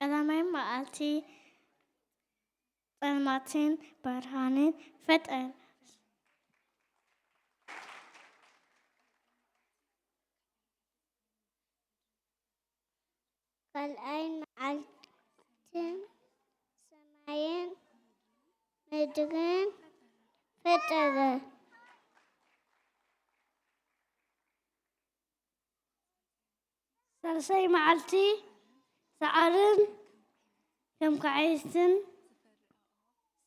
ቀዳማይ መዓልቲ ጸልማትን ብርሃንን ፈጠረ። ካልኣይ መዓልትን ሰማይን ምድርን ፈጠረ። ሳልሳይ መዓልቲ ሰዓርን ከም ካዓይትን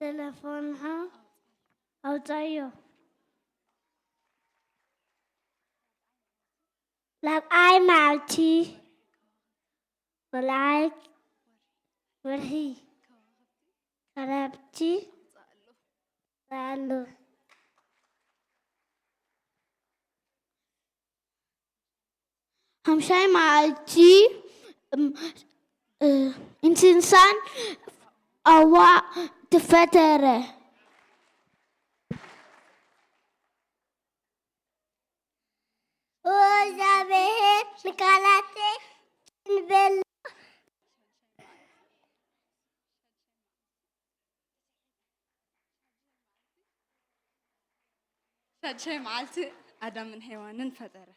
ተለፎንካ ኣውፃዮ። ራብዓይ መዓልቲ ወልዓይ ወርሒ ከዋክብቲ ወፅኣሉ። ሓምሻይ መዓልቲ እንስሳን ኣዋዕ ተፈጠረ። እግዚአብሔር ንቃላቴ እንበል ሻድሻይ መዓልቲ ኣዳምን ሔዋንን ፈጠረ።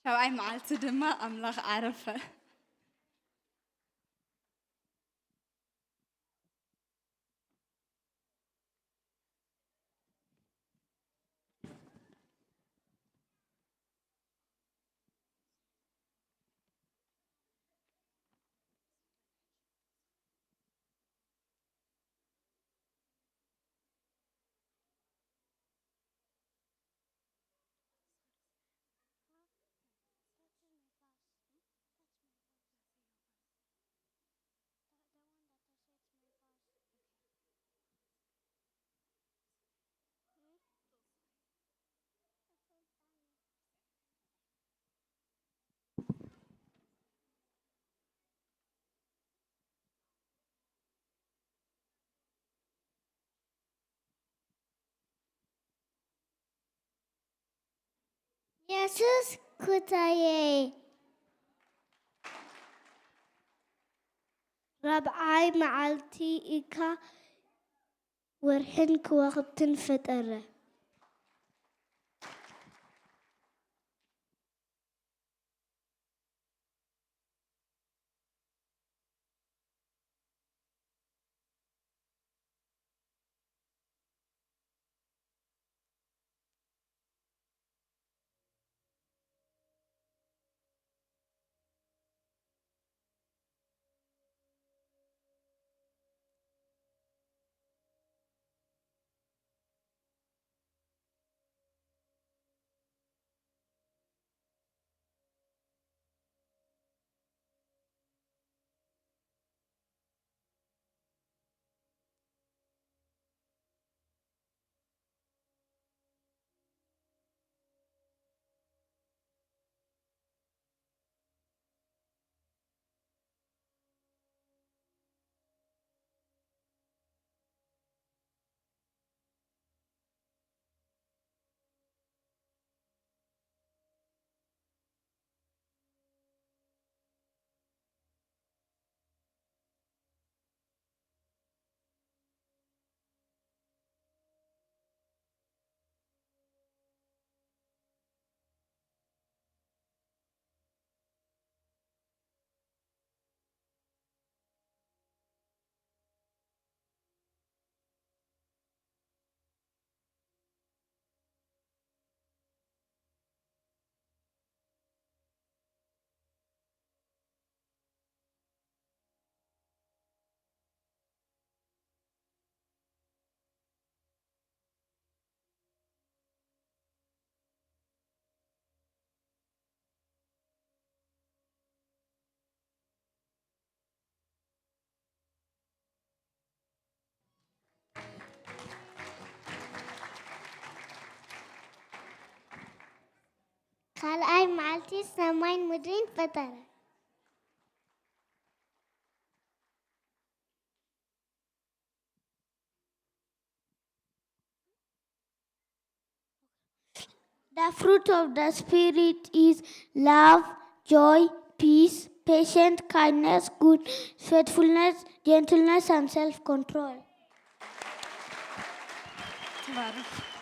ሻብዓይ መዓልቲ ድማ ኣምላኽ ዓረፈ። ኢየሱስ ኩታዬ። ራብዓይ መዓልቲ ኢካ ወርሕን ከዋክብትን ፈጠረ። ካልኣይ መዓልቲ ሰማይን ምድርን ፈጠረ። The fruit of the Spirit is love, joy, peace, patience, kindness, good, faithfulness, gentleness, and self-control. تبارك